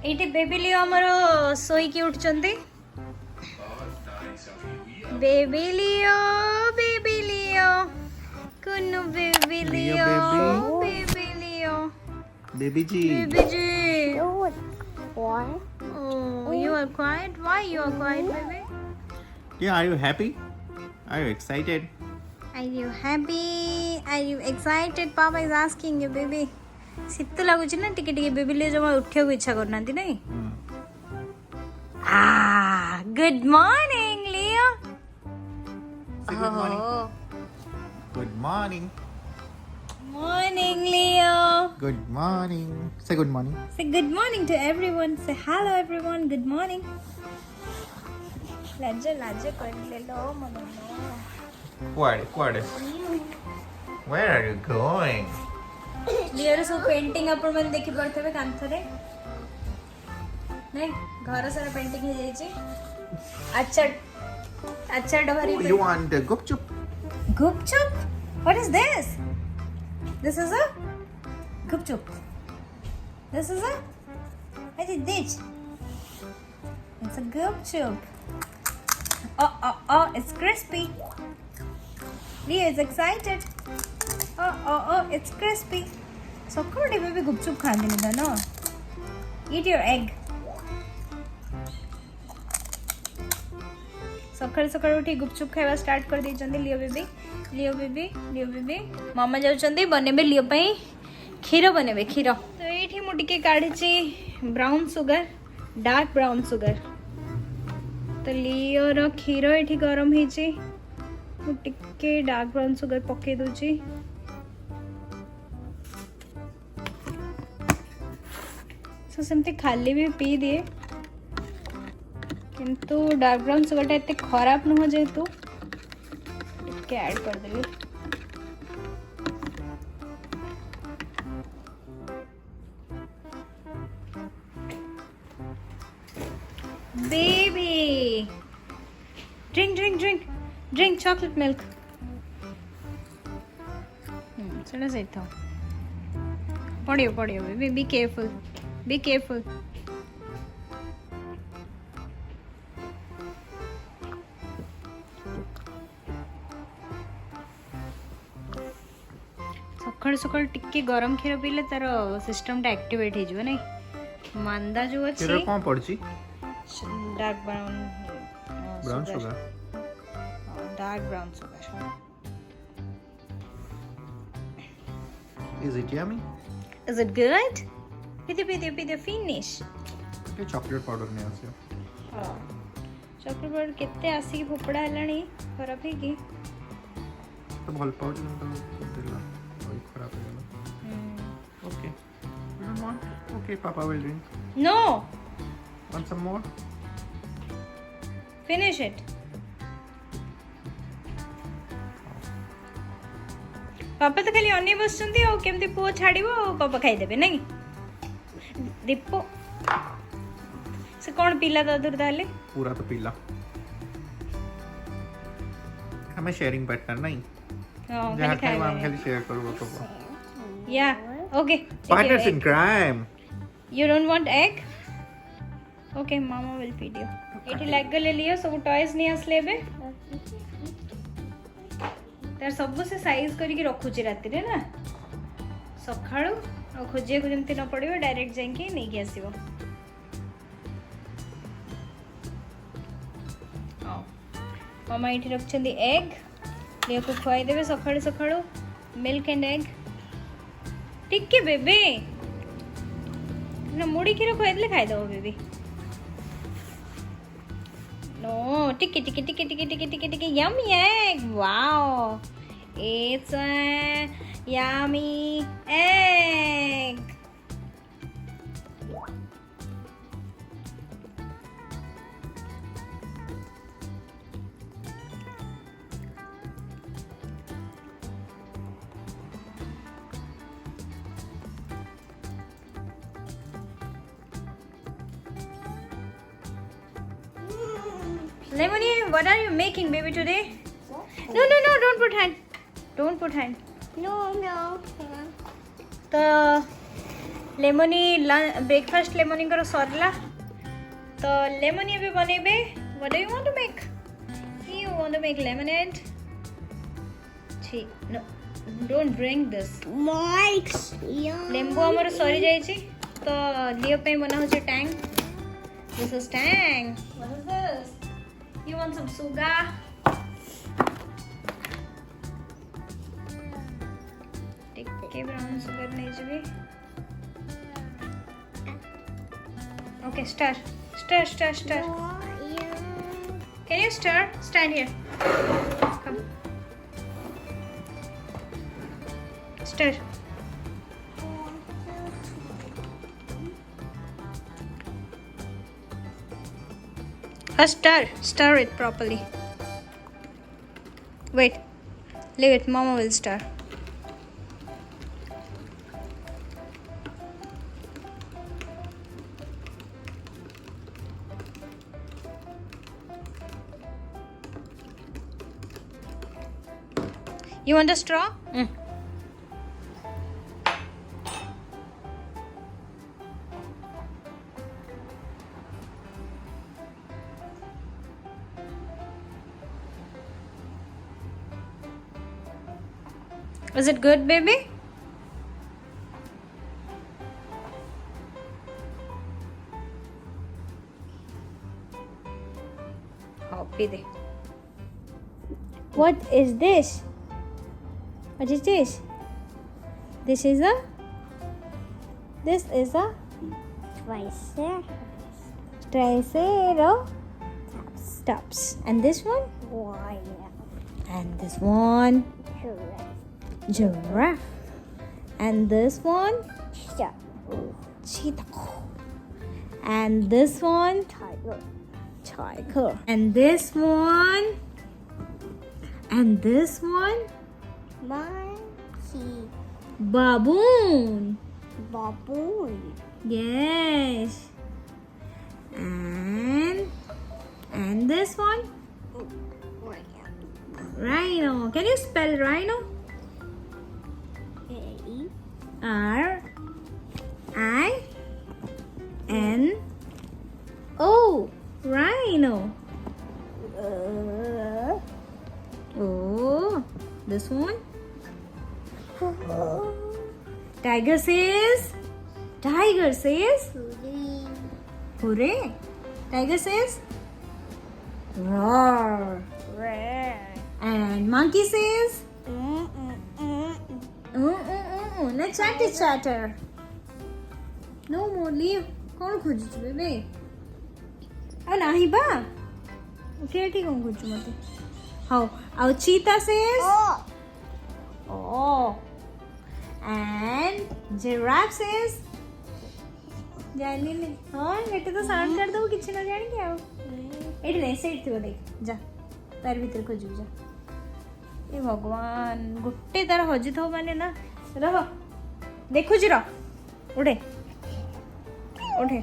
ଏଇଠି baby Leo ଆମର ଶୋଇକି ଉଠୁଛନ୍ତି। ବେବି ଲିଓ କୁନୁ baby Leo baby Leo Baby G. Baby G. Why? Oh, you are quiet. Why you are quiet, baby? Yeah, are you happy? Are you excited? Are you happy? Are you excited? Papa is asking you, baby. ଶୀତ ଲାଗୁଛି ନା ଟିକେ ଟିକେ baby Leo ଜମା ଉଠିବାକୁ ଇଚ୍ଛା କରୁନାହାନ୍ତି ନାଇଁ। Good morning Leo. Say good morning. Good morning. Morning Leo. Good morning. Say good morning. Say good morning to everyone. Say hello everyone. Good morning. Laja kare lo mama. What? Where are you going? Leo रो सब painting अपन मन देखि परथबे कांथरे। नहीं घर सारा painting हे जाई छी। अच्छा डहरी। You want the gupchup? Gupchup? What is this? This is a gupchup. This is a what is this? It's a gupchup. Oh, it's crispy. Leo is excited. Oh, it's crispy. So could baby gupchup खाने नहीं ना? Eat your egg. सकाळु उठी गुपचुप खाଇବା start कर देइचंदी लियो baby मामा जाउचंदी बनेबे लियो पई खीर बनेबे खीर। तो एठी मु टिके काढिची brown sugar dark brown sugar. तो लियो रो खीर एठी गरम हेची मु टिके डार्क ब्राउन सुगर पके दोची। सो सेमती खाली भी पी दिए किंतु डार्क ब्राउन सुगर टा इतने खराब नुह जेहेतु के ऐड कर देली। Baby drink chocolate milk. सुना सही था। पढ़ियो बेबी बी केयरफुल। सकाळ टिके गरम खीर पीले तार सिस्टम टा एक्टिवेट हे जबो नै मांदा जो अछि। खीर कोन पड़ची? Dark brown sugar. Dark brown sugar. Is it yummy? Is it good? Pide finish. के चॉकलेट पाउडर ने आसे। चॉकलेट पाउडर केते आसी की फोपड़ा हलाणी खराब है की? तो भल पाउच तो दिला ओइ खराब है ना। Okay. You don't want? Okay, Papa will drink. No. Want some more? Finish it. पापा तो खाली अने बसचंती और केमती पुओ छाड़िबो पापा खाई देबे नहीं दीपो से कौन पीला दादुर ताले पूरा तो पीला। हमें शेयरिंग पार्टनर नहीं। जहाँ खाए वहाँ खाली शेयर करूँगा तो। या okay. Partners in crime. You don't want egg? Okay, mama will feed you. एठी लाग गले लियो सब टॉयज नहीं आसले बे। तार सब से साइज करी के रखु छी राती रे ना। सखाळू और खोजे को जेमती न पड़िबो डायरेक्ट जाई के नै के आसीबो। मामा एठी रखछंदी एग लियो को खुआई देबे सखाळू मिल्क एंड एग। टिके बेबी ना मुड़ी खीर खुआई देले खाई दबो बेबी। No, टिके yummy egg. Wow, it's a yummy egg. Lemony, what are you making, baby, today? No, don't put hand. Don't put hand. No. तो लेमनी ब्रेकफास्ट लेमनी सरला तो lemony भी बनेबे. What do you want to make? You want to make lemonade? No, don't drink this. Mike's. Yeah. लेंबू हमर सरी जाइछि तो लियो पे बना होछि Tang. This is tang. What is this? You want some sugar? Take brown sugar नहीं चाहिए. Okay, stir. Yeah. Can you stir? Stand here. Come. Stir. Stir it properly. Wait. Leave it. Mama will stir. You want a straw? Is it good, baby? What is this? What is this? This is a Triceratops. And this one? And this one? Giraffe. And this one? Cheetah. And this one? Tiger. And this one? And this one? Monkey. Baboon. Yes. And this one? Rhino. Can you spell rhino? R-I-N-O. Rhino. Oh, this one? Tiger says? Hooray. Tiger says? Roar. And monkey says? Let's chatter. No more, leave. कौन खोजुଛୁ बेबे आ नाही बा okay ठीक कौन खोजुଛୁ मते how आउ चीता says oh and giraffe says जानी नहीं हाँ बेटे तो साउंड कर दो किसी ना जाने क्या हो एट नहीं सेट थी वो देख जा तार भीतर खोजू जा ए भगवान गुट्टे तार हजी थो माने ना रह देखो जी रह उठे उठे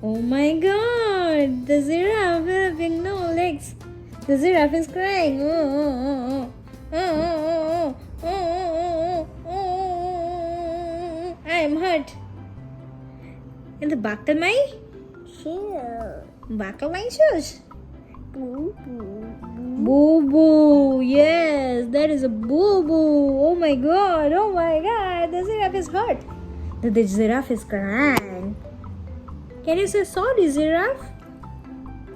oh my god the giraffe having no legs the giraffe is crying I am hurt in the back of my shoes boo boo yes that is a boo boo oh my god the giraffe is hurt the giraffe is crying can you say sorry giraffe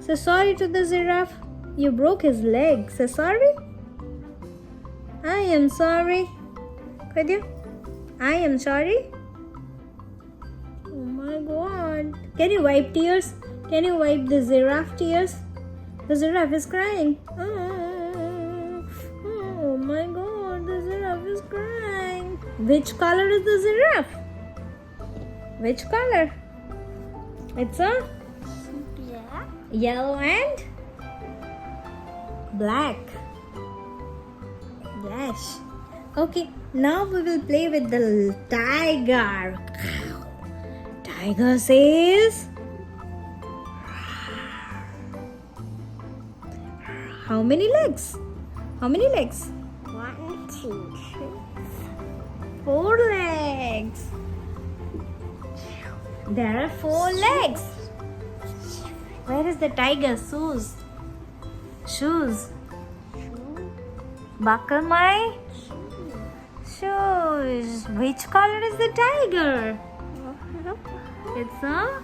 say sorry to the giraffe you broke his leg say sorry I am sorry could you I am sorry oh my god can you wipe tears can you wipe the giraffe tears the giraffe is crying oh my god the giraffe is crying which color is the giraffe which color it's a yellow and black yes okay now we will play with the tiger tiger says how many legs 1 2 3 4 legs There are 4 legs. Where is the tiger? Shoes. Buckle my shoes. Which color is the tiger? It's a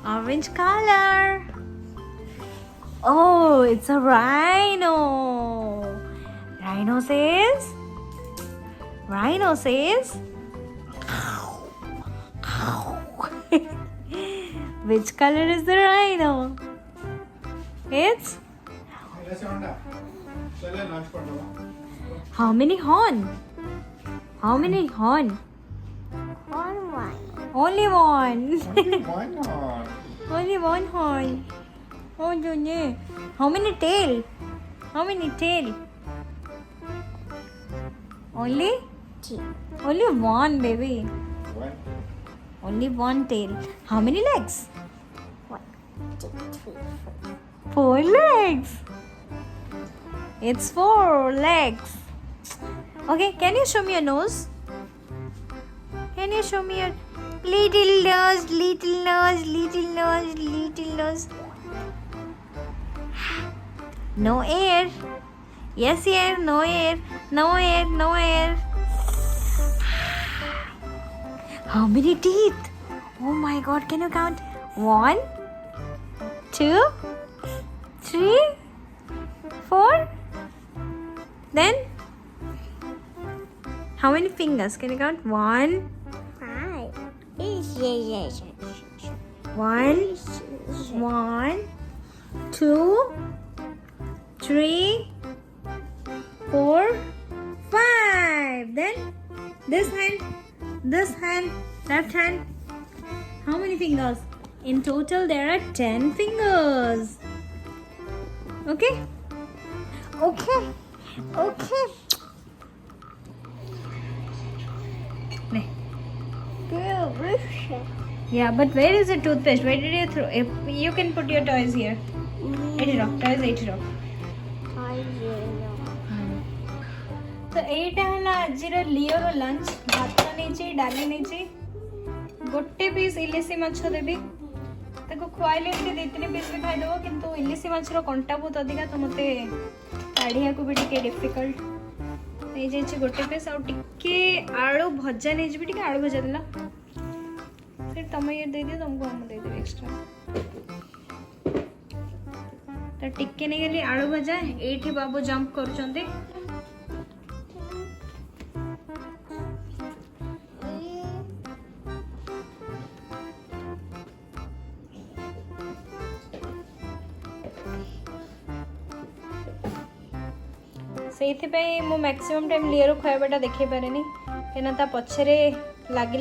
orange color. Oh, it's a rhino. Rhino says. Which color is the rhino? It's how many horn? Only one. Only one. Why not? Only one horn. Oh no. How many tail? Only one, baby. What? Only one tail. How many legs? 1, 2, 3, 4. 4 legs. It's 4 legs. Okay, can you show me your nose? Can you show me your little nose? No air. Yes, air. No air. How many teeth? Oh my God, can you count? 1, 2, 3, 4. Then how many fingers? Can you count? 1, 5. 1, 2, 3, 4, 5. Then this hand, left hand. How many fingers? In total, there are 10 fingers. Okay. Yeah, but where is the toothpaste? Where did you throw? If you can put your toys here. Toys. तो एटा हला आजिर लियोर lunch भात नहीं डाली नहीं गोटे piece इलिसी माछ देवी ताको खुआइले 2-3 piece भी खाई देबो किंतु इलिसी माछर कंटा बहुत अधिका तो मते काढ़िया को भी टिके डिफिकल्ट नहीं जाइए गोटे पीस आ टिके आलू भजा नहीं जी टिके आलू भजा देला फिर तुम ये दे दियो तुमको हम दे देबे एक्स्ट्रा तो टिके नहीं गली आलू भजा एठी बाबू जंप करचंदी से मैक्सिमम टाइम लियर खुआबाटा देखे पारे कहीं ता पछरे लगी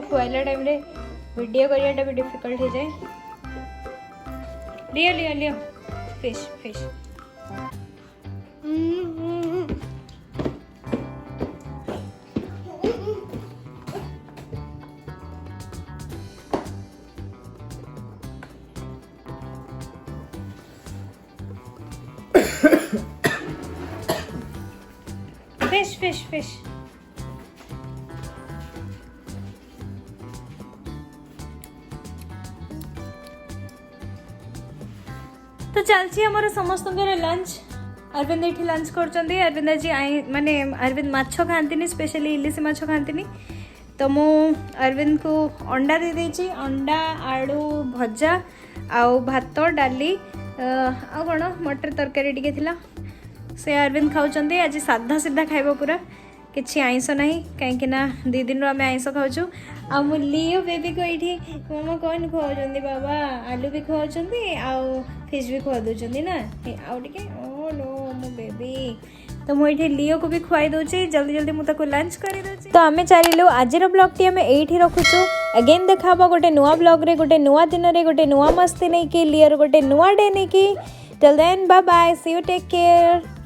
खुआला टाइम रे वीडियो करियाटा भी डिफिकल्ट हो जाए लियो फिश फिश तो चलछि हमर समस्त लंच अरविंद ये लंच कर अरविंद आज माने अरविंद माछ खाती स्पेशली इलिसी माछ खाती तो मु अरविंद को अंडा दे देछि अंडा आलू भजा आउ भात डाली आ कौन मटर तरकारी टिके थिला से अरविंद खाऊँ आज साधा सीधा खाइबा पूरा किसी आइंस ना कहीं 2 दिन आम आइंस खाऊँ आ लियो बेबी को ये मामा कौन खुआउं बाबा आलू भी खुआउं आउ फिश भी खुआ दौरान ना आउ टे ओ नो मो बेबी तो मुझे लियो को भी खुआई दूसरी जल्दी जल्दी मुझे लंच कर दूसरी तो आम चलू आज ब्लॉग टी आम ये रखुचु अगेन देखा गोटे नुआ ब्लॉग रे गोटे नुआ दिन रे गोटे नुआ मस्ती नहीं कि लियर गोटे नुआ डे नहीं कि till then bye bye see you take care.